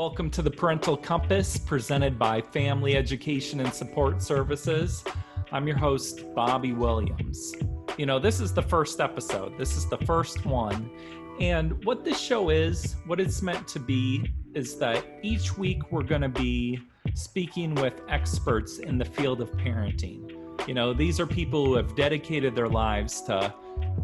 Welcome to the Parental Compass presented by Family Education and Support Services. I'm your host, Bobby Williams. This is the first episode. This is the first one. And what this show is, what it's meant to be, is that each week we're going to be speaking with experts in the field of parenting. These are people who have dedicated their lives to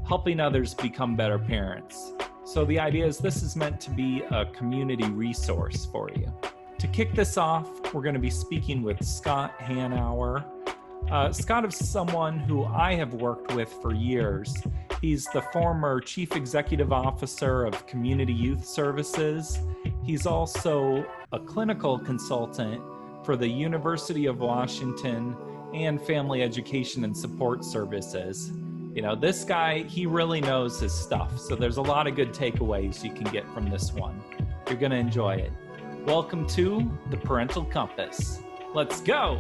helping others become better parents. So the idea is this is meant to be a community resource for you. To kick this off, we're going to be speaking with Scott Hanauer. Scott is someone who I have worked with for years. He's the former Chief Executive Officer of Community Youth Services. He's also a clinical consultant for the University of Washington and Family Education and Support Services. This guy, he really knows his stuff. So there's a lot of good takeaways you can get from this one. You're going to enjoy it. Welcome to the Parental Compass. Let's go.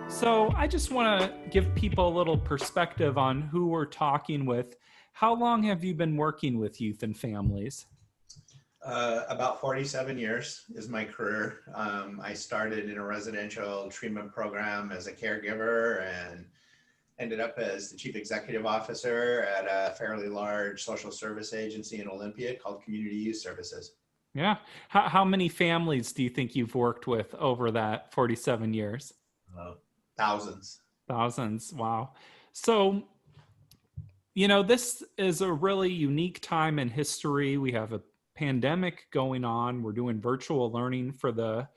So I just want to give people a little perspective on who we're talking with. How long have you been working with youth and families? About 47 years is my career. I started in a residential treatment program as a caregiver and ended up as the chief executive officer at a fairly large social service agency in Olympia called Community Youth Services. Yeah. How many families do you think you've worked with over that 47 years? Thousands. Thousands. Wow. So, this is a really unique time in history. We have a pandemic going on. We're doing virtual learning for the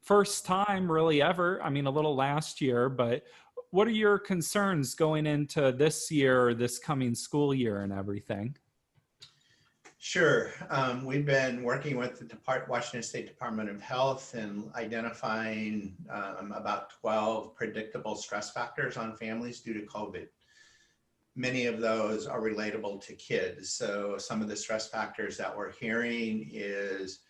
first time really ever. A little last year, but what are your concerns going into this year, this coming school year and everything? Sure. We've been working with the Washington State Department of Health and identifying about 12 predictable stress factors on families due to COVID. Many of those are relatable to kids. So some of the stress factors that we're hearing is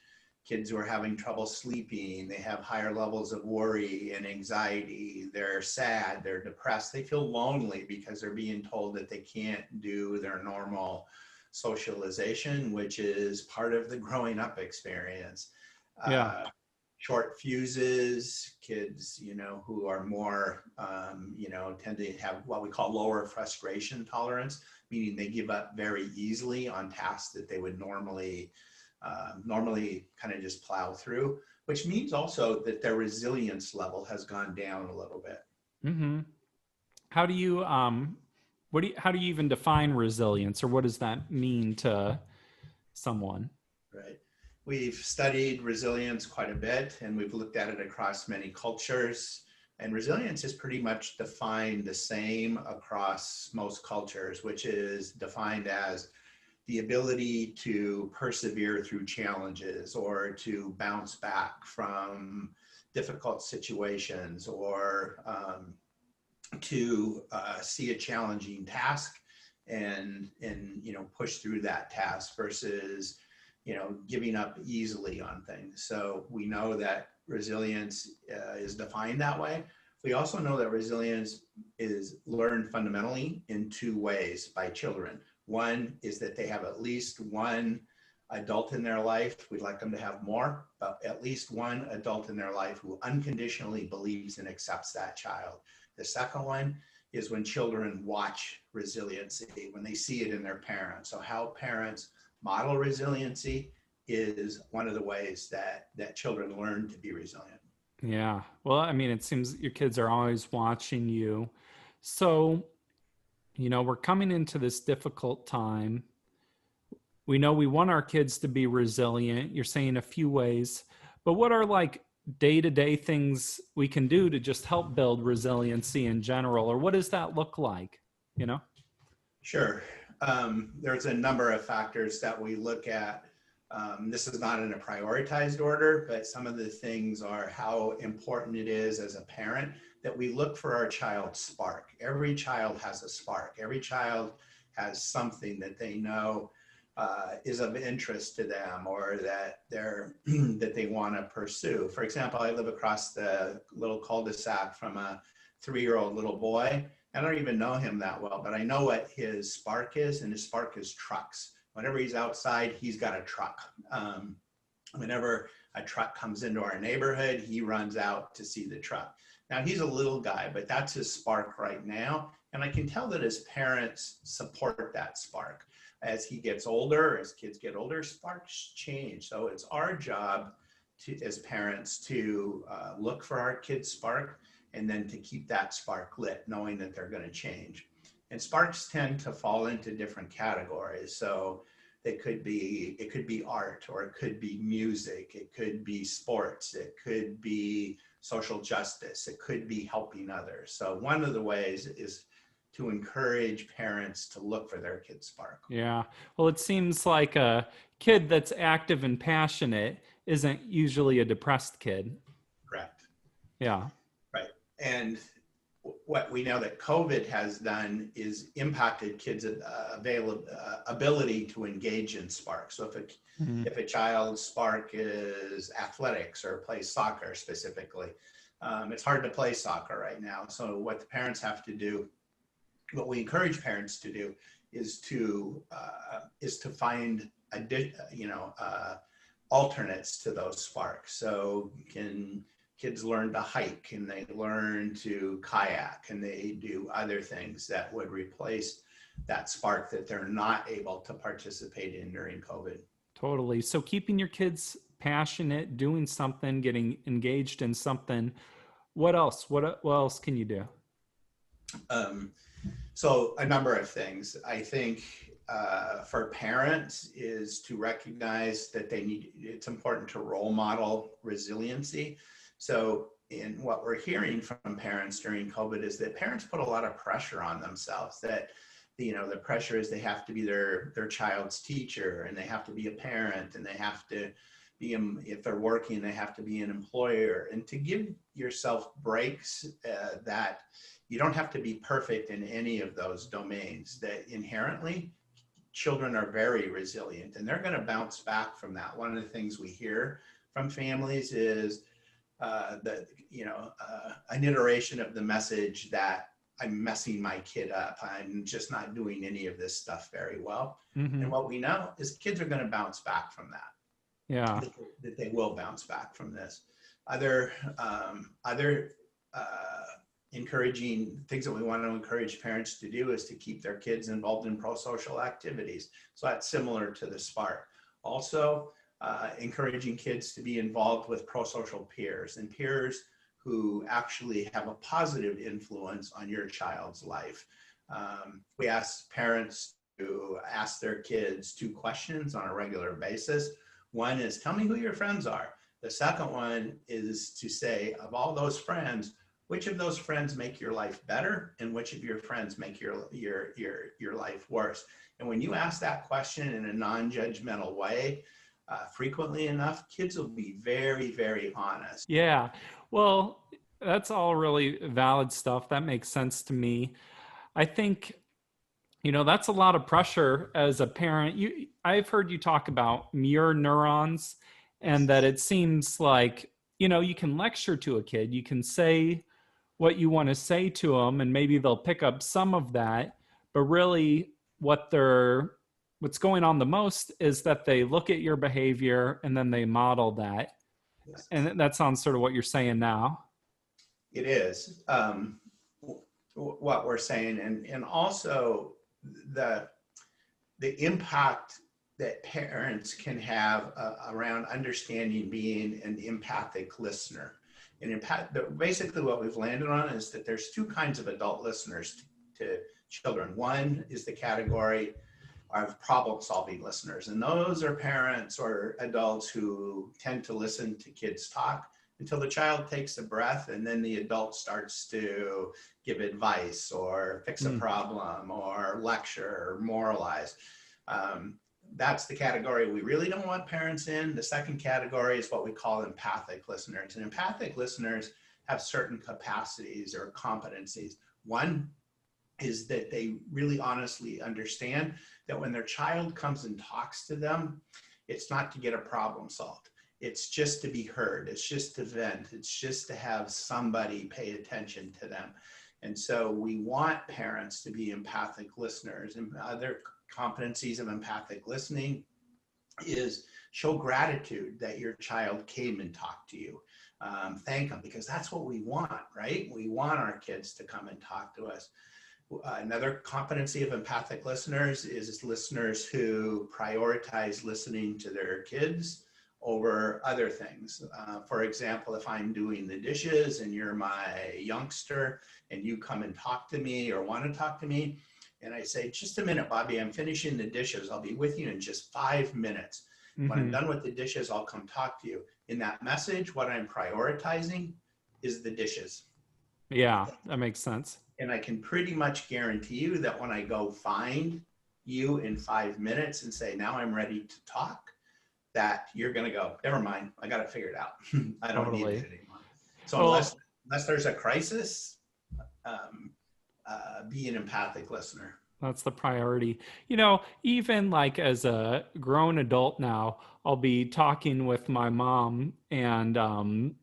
kids who are having trouble sleeping, they have higher levels of worry and anxiety, they're sad, they're depressed, they feel lonely because they're being told that they can't do their normal socialization, which is part of the growing up experience. Yeah. Short fuses, kids, who are more, tend to have what we call lower frustration tolerance, meaning they give up very easily on tasks that they would normally kind of just plow through, which means also that their resilience level has gone down a little bit. Mm-hmm. How do you even define resilience, or what does that mean to someone? Right. We've studied resilience quite a bit, and we've looked at it across many cultures. And resilience is pretty much defined the same across most cultures, which is defined as the ability to persevere through challenges or to bounce back from difficult situations or to see a challenging task and push through that task versus giving up easily on things. So we know that resilience is defined that way. We also know that resilience is learned fundamentally in two ways by children. One is that they have at least one adult in their life. We'd like them to have more, but at least one adult in their life who unconditionally believes and accepts that child. The second one is when children watch resiliency, when they see it in their parents. So how parents model resiliency is one of the ways that children learn to be resilient. Yeah. Well, it seems your kids are always watching you. So, we're coming into this difficult time. We know we want our kids to be resilient. You're saying a few ways, but what are day-to-day things we can do to just help build resiliency in general, or what does that look like? Sure. There's a number of factors that we look at. This is not in a prioritized order, but some of the things are how important it is as a parent that we look for our child's spark. Every child has a spark. Every child has something that they know is of interest to them or that they want to pursue. For example, I live across the little cul-de-sac from a 3-year-old little boy. I don't even know him that well, but I know what his spark is, and his spark is trucks. Whenever he's outside, he's got a truck. Whenever a truck comes into our neighborhood, he runs out to see the truck. Now, he's a little guy, but that's his spark right now. And I can tell that his parents support that spark. As he gets older, as kids get older, sparks change. So it's our job as parents to look for our kids' spark and then to keep that spark lit, knowing that they're going to change. And sparks tend to fall into different categories. So it could be art, or it could be music, it could be sports, it could be social justice, it could be helping others. So one of the ways is to encourage parents to look for their kid's spark. Yeah. Well, it seems like a kid that's active and passionate isn't usually a depressed kid. Correct. Yeah. Right. And what we know that COVID has done is impacted kids' ability to engage in spark. So if a child's spark is athletics or plays soccer specifically, it's hard to play soccer right now. So what the parents have to do, what we encourage parents to do, is to find alternates to those sparks. So kids learn to hike, and they learn to kayak, and they do other things that would replace that spark that they're not able to participate in during COVID. Totally. So keeping your kids passionate, doing something, getting engaged in something. What else? What else can you do? So a number of things. I think for parents is to recognize that it's important to role model resiliency. So in what we're hearing from parents during COVID is that parents put a lot of pressure on themselves, that the pressure is they have to be their child's teacher, and they have to be a parent, and they have to be, if they're working, they have to be an employer, and to give yourself breaks that you don't have to be perfect in any of those domains, that inherently children are very resilient and they're going to bounce back from that. One of the things we hear from families is an iteration of the message that I'm messing my kid up. I'm just not doing any of this stuff very well. Mm-hmm. And what we know is kids are going to bounce back from that. Yeah. That they will bounce back from this. Other encouraging things that we want to encourage parents to do is to keep their kids involved in pro-social activities. So that's similar to the spark. Also, encouraging kids to be involved with pro-social peers, and peers who actually have a positive influence on your child's life. We ask parents to ask their kids 2 questions on a regular basis. One is, tell me who your friends are. The second one is to say, of all those friends, which of those friends make your life better, and which of your friends make your life worse? And when you ask that question in a non-judgmental way, frequently enough, kids will be very, very honest. Yeah. Well, that's all really valid stuff. That makes sense to me. I think, that's a lot of pressure as a parent. I've heard you talk about mirror neurons, and that it seems like, you can lecture to a kid, you can say what you want to say to them, and maybe they'll pick up some of that, but really what's going on the most is that they look at your behavior and then they model that. Yes. And that sounds sort of what you're saying now. It is what we're saying, and also the impact that parents can have around understanding being an empathic listener. And basically what we've landed on is that there's 2 kinds of adult listeners to children. One is the category of problem-solving listeners, and those are parents or adults who tend to listen to kids talk until the child takes a breath, and then the adult starts to give advice or fix a problem or lecture or moralize. That's the category we really don't want parents in. The second category is what we call empathic listeners. And empathic listeners have certain capacities or competencies. One is that they really honestly understand that when their child comes and talks to them, it's not to get a problem solved. It's just to be heard. It's just to vent. It's just to have somebody pay attention to them. And so we want parents to be empathic listeners. And other competencies of empathic listening is show gratitude that your child came and talked to you. Thank them, because that's what we want, right? We want our kids to come and talk to us. Another competency of empathic listeners is listeners who prioritize listening to their kids over other things. For example, if I'm doing the dishes and you're my youngster and you come and talk to me or want to talk to me, and I say, just a minute, Bobby, I'm finishing the dishes. I'll be with you in just 5 minutes. When I'm done with the dishes, I'll come talk to you. In that message, what I'm prioritizing is the dishes. Yeah, that makes sense. And I can pretty much guarantee you that when I go find you in 5 minutes and say, now I'm ready to talk, that you're going to go, never mind, I got to figure it out. I don't need it anymore. So unless there's a crisis, be an empathic listener. That's the priority. Even like as a grown adult now, I'll be talking with my mom and,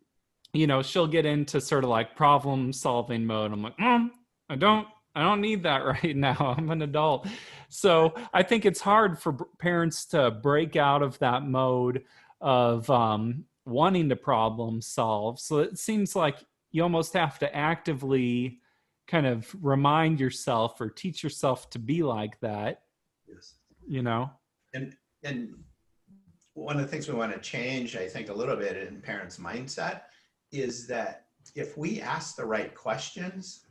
she'll get into sort of like problem solving mode. I'm like, Mom, I don't need that right now. I'm an adult. So I think it's hard for parents to break out of that mode of wanting to problem solve. So it seems like you almost have to actively kind of remind yourself or teach yourself to be like that. Yes. And one of the things we want to change, I think, a little bit in parents' mindset is that if we ask the right questions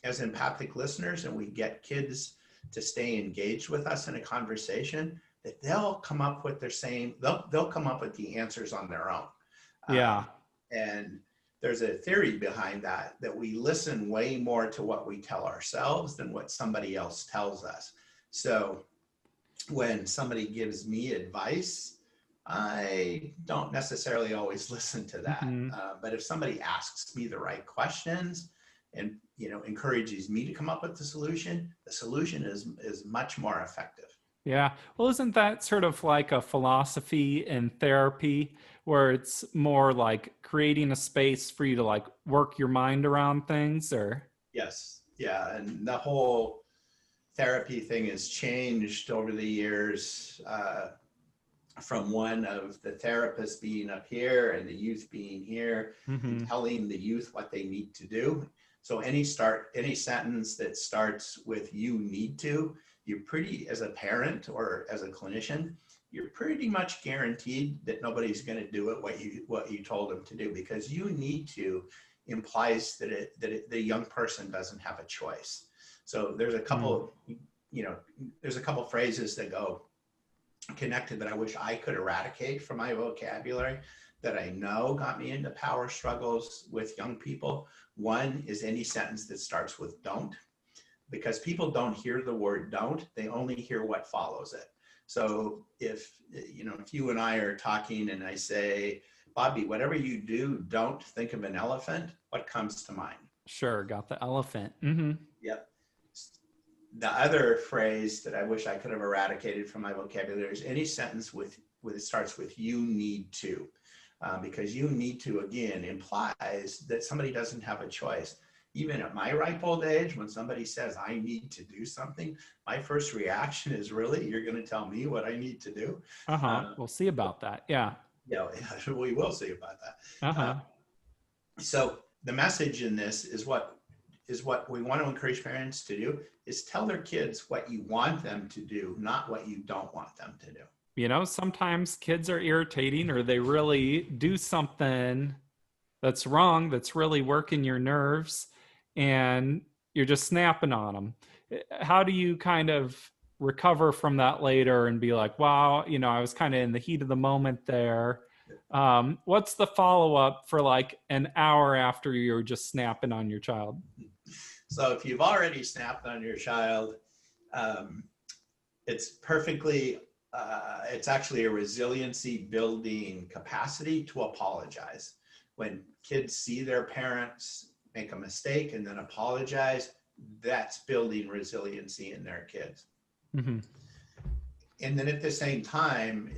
as empathic listeners and we get kids to stay engaged with us in a conversation, that they'll come up with they'll come up with the answers on their own. Yeah. And there's a theory behind that we listen way more to what we tell ourselves than what somebody else tells us. So when somebody gives me advice, I don't necessarily always listen to that. But if somebody asks me the right questions and encourages me to come up with the solution is much more effective. Yeah. Well, isn't that sort of like a philosophy in therapy where it's more like creating a space for you to like work your mind around things or? Yes. Yeah. And the whole therapy thing has changed over the years, from one of the therapists being up here and the youth being here and telling the youth what they need to do. So any sentence that starts with "you need to," as a parent or as a clinician, you're pretty much guaranteed that nobody's going to do it what you told them to do, because "you need to" implies that the young person doesn't have a choice. So there's a couple, there's a couple phrases that go connected that I wish I could eradicate from my vocabulary that I know got me into power struggles with young people. One is any sentence that starts with "don't," because people don't hear the word "don't," they only hear what follows it. So if you and I are talking and I say, "Bobby, whatever you do, don't think of an elephant," what comes to mind? Sure, got the elephant. Yep. The other phrase that I wish I could have eradicated from my vocabulary is any sentence it starts with "you need to," because "you need to" again implies that somebody doesn't have a choice. Even at my ripe old age, when somebody says I need to do something, my first reaction is, "Really? You're going to tell me what I need to do?" We'll see about that. Yeah. Yeah, we will see about that. So the message in this is what we want to encourage parents to do is tell their kids what you want them to do, not what you don't want them to do. Sometimes kids are irritating or they really do something that's wrong, that's really working your nerves, and you're just snapping on them. How do you kind of recover from that later and be like, wow, I was kind of in the heat of the moment there. What's the follow-up for like an hour after you're just snapping on your child? So if you've already snapped on your child, it's actually a resiliency building capacity to apologize. When kids see their parents make a mistake and then apologize, that's building resiliency in their kids. And then at the same time,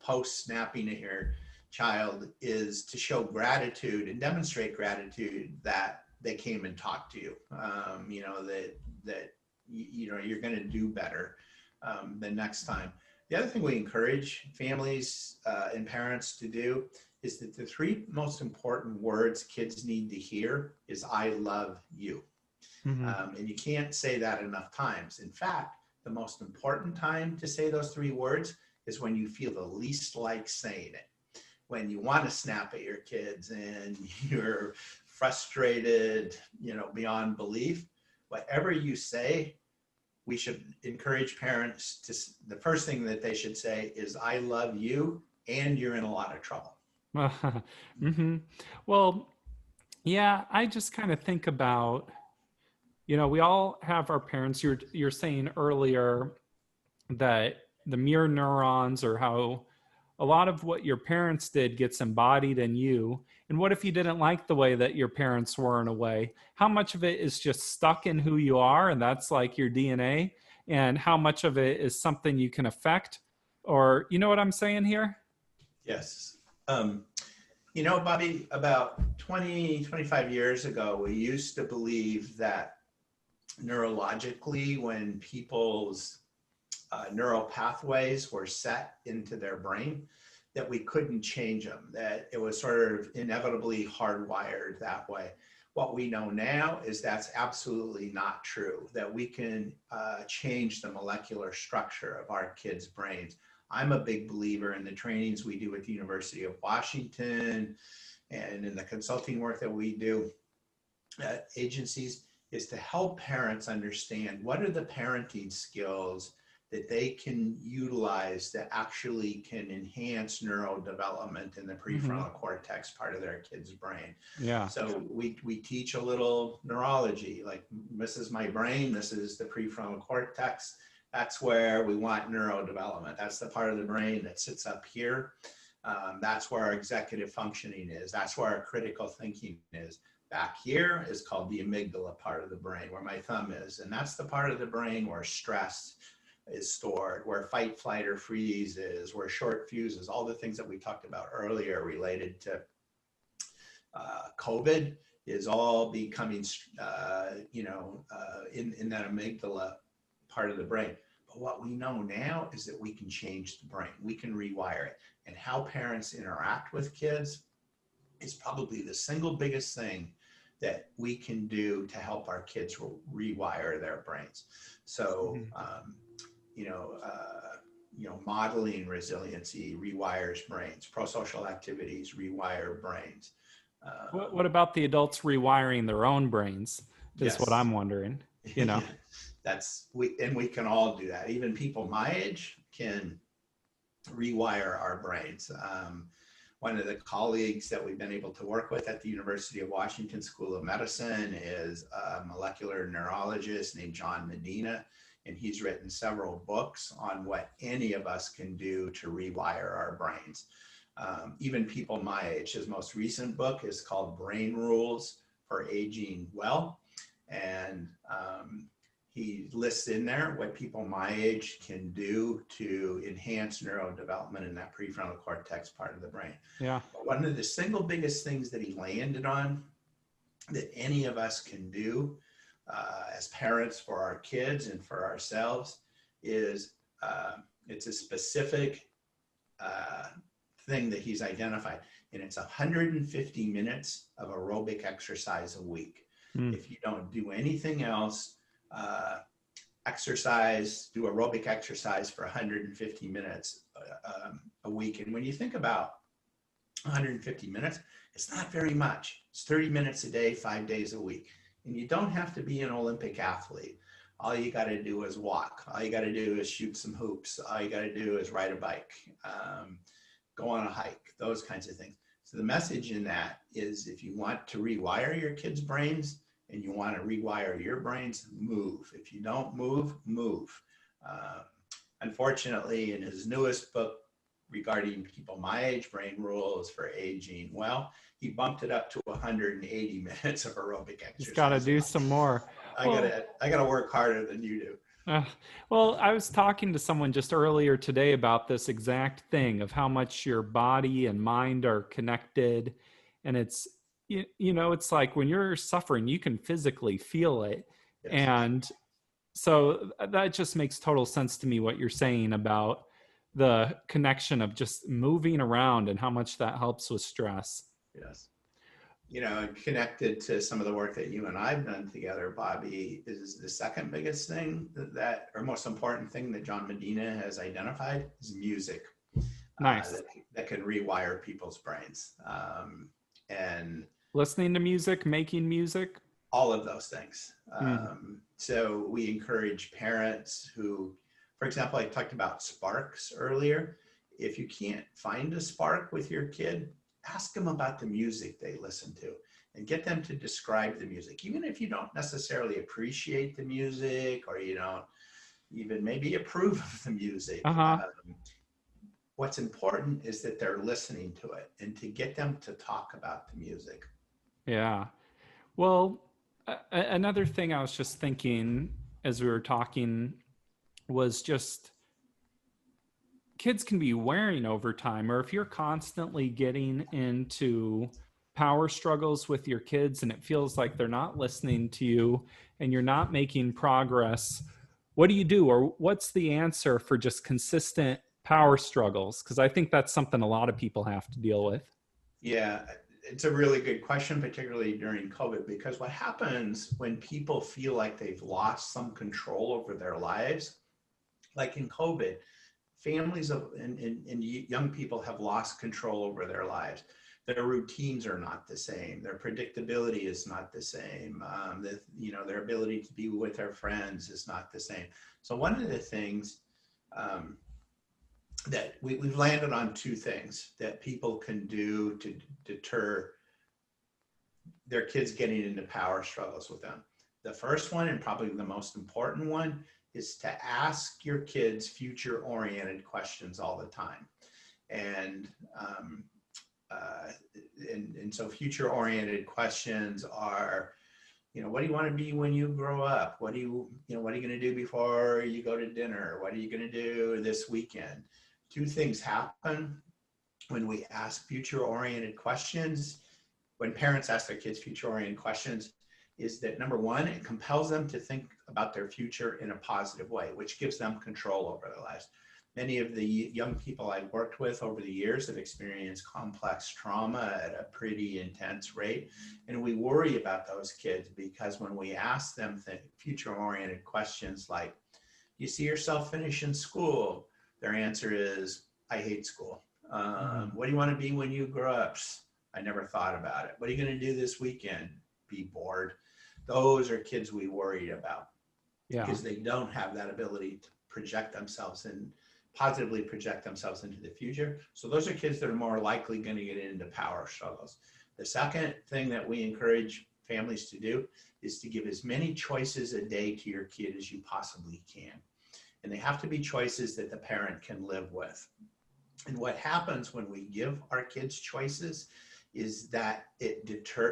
post snapping at your child is to show gratitude and demonstrate gratitude that they came and talked to you, that you're going to do better. the next time. The other thing we encourage families and parents to do is that the three most important words kids need to hear is "I love you." Mm-hmm. And you can't say that enough times. In fact, the most important time to say those three words is when you feel the least like saying it. When you want to snap at your kids and you're frustrated, beyond belief, whatever you say, we should encourage parents to, the first thing that they should say is, "I love you, and you're in a lot of trouble." Mm-hmm. Well, yeah, I just kind of think about, we all have our parents. You're saying earlier that the mirror neurons, or how a lot of what your parents did gets embodied in you. And what if you didn't like the way that your parents were in a way? How much of it is just stuck in who you are, and that's like your DNA? And how much of it is something you can affect? Or, you know what I'm saying here? Yes. Bobby, about 20, 25 years ago, we used to believe that neurologically, when people's neural pathways were set into their brain, that we couldn't change them, that it was sort of inevitably hardwired that way. What we know now is that's absolutely not true, that we can change the molecular structure of our kids' brains. I'm a big believer in the trainings we do at the University of Washington and in the consulting work that we do at agencies, is to help parents understand what are the parenting skills that they can utilize that actually can enhance neurodevelopment in the prefrontal cortex part of their kid's brain. Yeah. So we teach a little neurology, like this is my brain, this is the prefrontal cortex. That's where we want neurodevelopment. That's the part of the brain that sits up here. That's where our executive functioning is. That's where our critical thinking is. Back here is called the amygdala part of the brain, where my thumb is. And that's the part of the brain where stress is stored, where fight, flight, or freeze is, where short fuses, all the things that we talked about earlier related to COVID is all becoming, in that amygdala part of the brain. But what we know now is that we can change the brain. We can rewire it. And how parents interact with kids is probably the single biggest thing that we can do to help our kids rewire their brains. So, modeling resiliency rewires brains. Pro-social activities rewire brains. What about the adults rewiring their own brains is what I'm wondering, we can all do that. Even people my age can rewire our brains. One of the colleagues that we've been able to work with at the University of Washington School of Medicine is a molecular neurologist named John Medina, and he's written several books on what any of us can do to rewire our brains. Even people my age, his most recent book is called Brain Rules for Aging Well, and he lists in there what people my age can do to enhance neurodevelopment in that prefrontal cortex part of the brain. Yeah. But one of the single biggest things that he landed on that any of us can do as parents for our kids and for ourselves is it's a specific thing that he's identified, and it's 150 minutes of aerobic exercise a week. If you don't do anything else, do aerobic exercise for 150 minutes a week. And when you think about 150 minutes, it's not very much. It's 30 minutes a day, 5 days a week. And you don't have to be an Olympic athlete. All you got to do is walk. All you got to do is shoot some hoops. All you got to do is ride a bike, go on a hike, those kinds of things. So the message in that is, if you want to rewire your kids' brains and you want to rewire your brains, move. If you don't move, move. Unfortunately, in his newest book regarding people my age, Brain Rules for Aging Well, he bumped it up to 180 minutes of aerobic exercise. He's got to do some more. I gotta work harder than you do. Well, I was talking to someone just earlier today about this exact thing of how much your body and mind are connected. And it's, it's like when you're suffering, you can physically feel it. Yes. And So that just makes total sense to me what you're saying about the connection of just moving around and how much that helps with stress. Yes. Connected to some of the work that you and I've done together, Bobby, is the second biggest thing or most important thing that John Medina has identified is music. Nice. That can rewire people's brains. And Listening to music, making music. all of those things. Mm. So we encourage parents who, for example, I talked about sparks earlier. If you can't find a spark with your kid, ask them about the music they listen to and get them to describe the music. Even if you don't necessarily appreciate the music or you don't even maybe approve of the music, Uh-huh. what's important is that they're listening to it and to get them to talk about the music. Yeah. Well, another thing I was just thinking as we were talking was just kids can be wearing over time, or if you're constantly getting into power struggles with your kids and it feels like they're not listening to you and you're not making progress, what do you do? Or what's the answer for just consistent power struggles? Because I think that's something a lot of people have to deal with. Yeah, it's a really good question, particularly during COVID, because what happens when people feel like they've lost some control over their lives, like in COVID, families and young people have lost control over their lives. Their routines are not the same. Their predictability is not the same. Their ability to be with their friends is not the same. So one of the things that we've landed on two things that people can do to deter their kids getting into power struggles with them. The first one, and probably the most important one, is to ask your kids future-oriented questions all the time. And so future-oriented questions are, what do you want to be when you grow up? What are you going to do before you go to dinner? What are you going to do this weekend? Two things happen when we ask future-oriented questions. When parents ask their kids future-oriented questions, is that number one, it compels them to think about their future in a positive way, which gives them control over their lives. Many of the young people I've worked with over the years have experienced complex trauma at a pretty intense rate. And we worry about those kids because when we ask them future-oriented questions like, you see yourself finishing school? Their answer is, I hate school. What do you want to be when you grow up? I never thought about it. What are you going to do this weekend? Be bored. Those are kids we worry about because they don't have that ability to project themselves and positively project themselves into the future. So those are kids that are more likely going to get into power struggles. The second thing that we encourage families to do is to give as many choices a day to your kid as you possibly can. And they have to be choices that the parent can live with. And what happens when we give our kids choices is that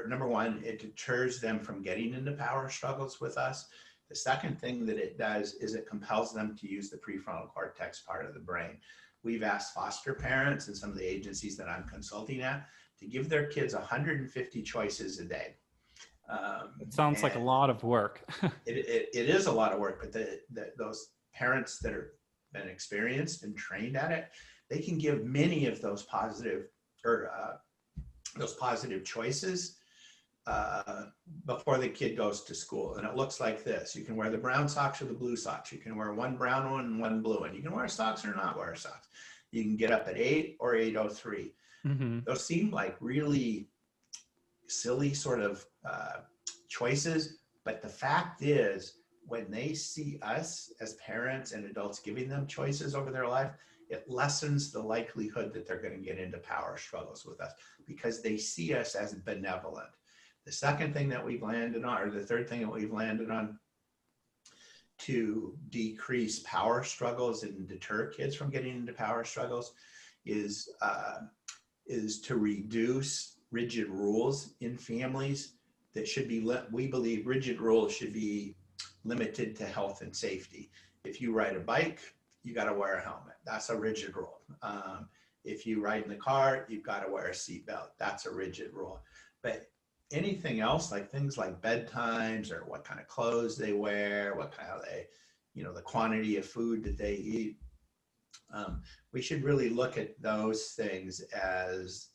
number one, it deters them from getting into power struggles with us. The second thing that it does is it compels them to use the prefrontal cortex part of the brain. We've asked foster parents and some of the agencies that I'm consulting at to give their kids 150 choices a day. It sounds like a lot of work. it is a lot of work, but those parents that have been experienced and trained at it, they can give many of those positive choices before the kid goes to school. And it looks like this. You can wear the brown socks or the blue socks. You can wear one brown one and one blue one. You can wear socks or not wear socks. You can get up at 8 or 8:03. Those seem like really silly sort of choices, but the fact is when they see us as parents and adults giving them choices over their life, it lessens the likelihood that they're going to get into power struggles with us because they see us as benevolent. The second thing that we've landed on, or the third thing that we've landed on to decrease power struggles and deter kids from getting into power struggles is to reduce rigid rules in families that should be, we believe rigid rules should be limited to health and safety. If you ride a bike, you got to wear a helmet. That's a rigid rule. If you ride in the car, you've got to wear a seatbelt. That's a rigid rule. But anything else, like things like bedtimes or what kind of clothes they wear, what kind of the quantity of food that they eat, we should really look at those things as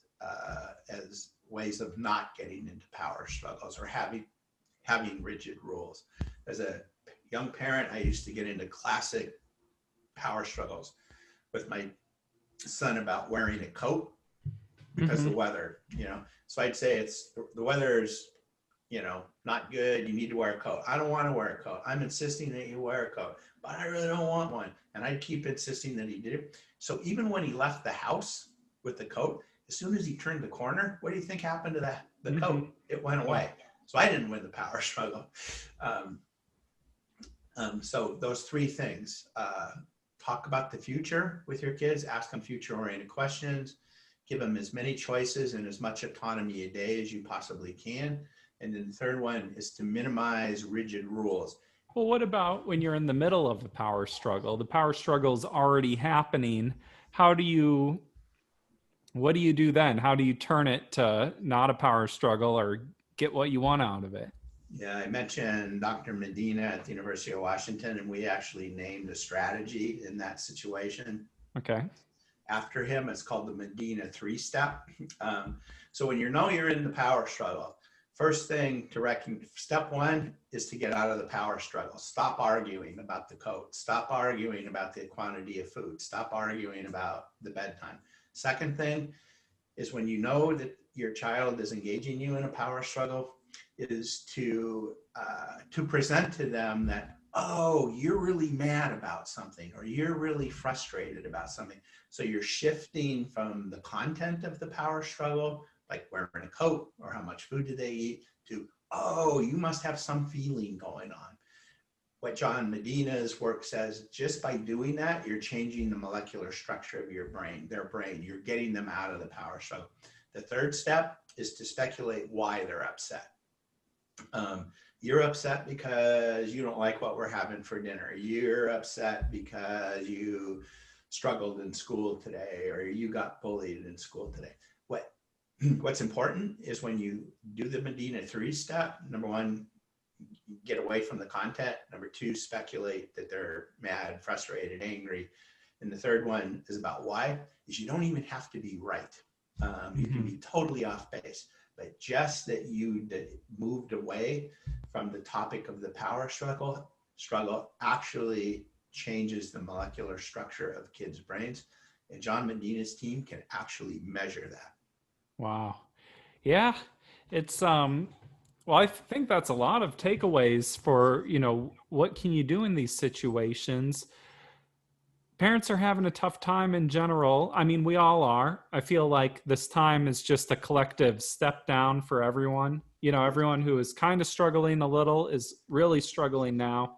ways of not getting into power struggles or having rigid rules. As a young parent, I used to get into classic power struggles with my son about wearing a coat because the weather, So I'd say it's the weather's, not good. You need to wear a coat. I don't want to wear a coat. I'm insisting that you wear a coat, but I really don't want one. And I'd keep insisting that he did it. So even when he left the house with the coat, as soon as he turned the corner, what do you think happened to the coat? It went away. So I didn't win the power struggle. So those three things, talk about the future with your kids, ask them future-oriented questions, give them as many choices and as much autonomy a day as you possibly can. And then the third one is to minimize rigid rules. Well, what about when you're in the middle of a power struggle? The power struggle is already happening. What do you do then? How do you turn it to not a power struggle or get what you want out of it? Yeah, I mentioned Dr. Medina at the University of Washington, and we actually named a strategy in that situation. Okay. After him, it's called the Medina 3-step. So when you're in the power struggle, first thing to recognize, step one is to get out of the power struggle. Stop arguing about the coat. Stop arguing about the quantity of food. Stop arguing about the bedtime. Second thing is when you know that your child is engaging you in a power struggle, is to present to them that, oh, you're really mad about something, or you're really frustrated about something. So you're shifting from the content of the power struggle, like wearing a coat or how much food do they eat, to, oh, you must have some feeling going on. What John Medina's work says, just by doing that, you're changing the molecular structure of their brain. You're getting them out of the power struggle. The third step is to speculate why they're upset. You're upset because you don't like what we're having for dinner. You're upset because you struggled in school today, or you got bullied in school today. What's important is when you do the Medina 3-step, number one, get away from the content. Number two, speculate that they're mad, frustrated, angry. And the third one is about why, is you don't even have to be right. You can be totally off base, but just that you moved away from the topic of the power struggle actually changes the molecular structure of kids' brains. And John Medina's team can actually measure that. Wow. Yeah. It's well, I think that's a lot of takeaways for, what can you do in these situations? Parents are having a tough time in general. I mean, we all are. I feel like this time is just a collective step down for everyone. Everyone who is kind of struggling a little is really struggling now.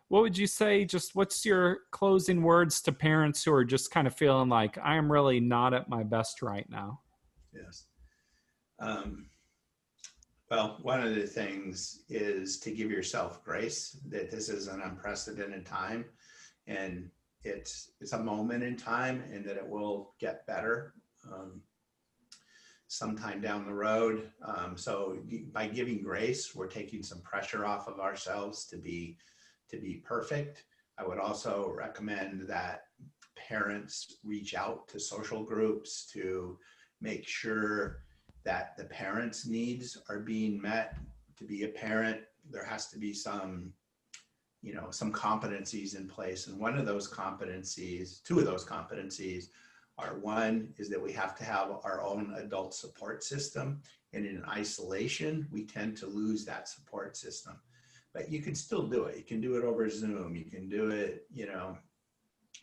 What would you say? Just what's your closing words to parents who are just kind of feeling like I am really not at my best right now? Yes. Well, one of the things is to give yourself grace that this is an unprecedented time, and it's a moment in time, and that it will get better sometime down the road. So by giving grace, we're taking some pressure off of ourselves to be perfect. I would also recommend that parents reach out to social groups to make sure that the parents' needs are being met. To be a parent, there has to be some competencies in place. And two of those competencies are, one is that we have to have our own adult support system. And in isolation, we tend to lose that support system. But you can still do it. You can do it over Zoom. You can do it,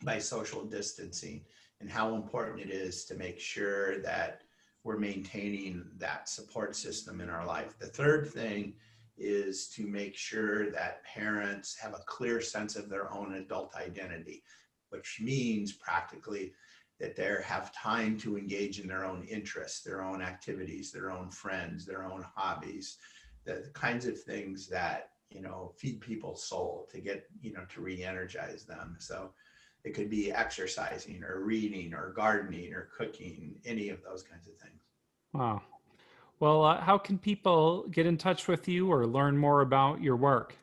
by social distancing, and how important it is to make sure that we're maintaining that support system in our life. The third thing is to make sure that parents have a clear sense of their own adult identity, which means practically that they have time to engage in their own interests, their own activities, their own friends, their own hobbies, the kinds of things that, feed people's soul to get, to re-energize them. So it could be exercising or reading or gardening or cooking, any of those kinds of things. Wow. Well, how can people get in touch with you or learn more about your work?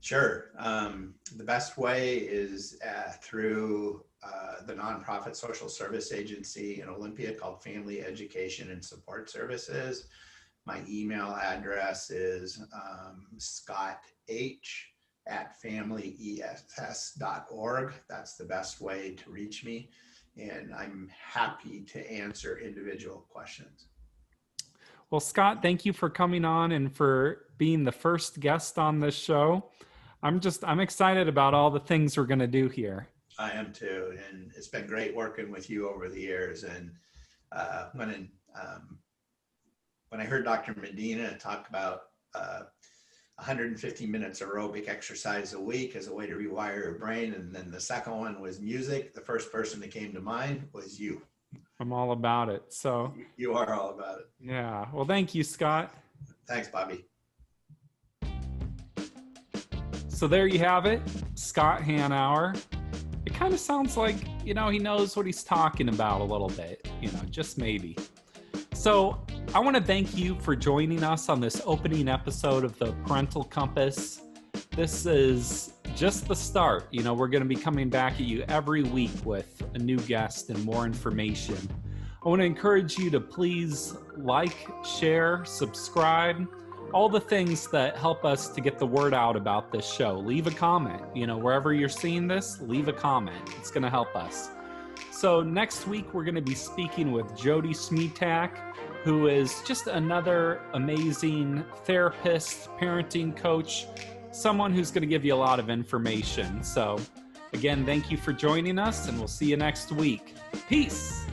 Sure. The best way is through the nonprofit social service agency in Olympia called Family Education and Support Services. My email address is scotth@familyeff.org. That's the best way to reach me. And I'm happy to answer individual questions. Well, Scott, thank you for coming on and for being the first guest on this show. I'm excited about all the things we're going to do here. I am too, and it's been great working with you over the years. And when I heard Dr. Medina talk about 150 minutes aerobic exercise a week as a way to rewire your brain, and then the second one was music, the first person that came to mind was you. I'm all about it. So you are all about it. Yeah. Well, thank you, Scott. Thanks, Bobby. So there you have it, Scott Hanauer. It kind of sounds like, he knows what he's talking about a little bit, just maybe. So I want to thank you for joining us on this opening episode of the Parental Compass. This is just the start. We're going to be coming back at you every week with a new guest and more information. I want to encourage you to please like, share, subscribe, all the things that help us to get the word out about this show. Leave a comment. Wherever you're seeing this, leave a comment. It's going to help us. So next week, we're going to be speaking with Jody Smetak, who is just another amazing therapist, parenting coach, someone who's going to give you a lot of information. So again, thank you for joining us, and we'll see you next week. Peace.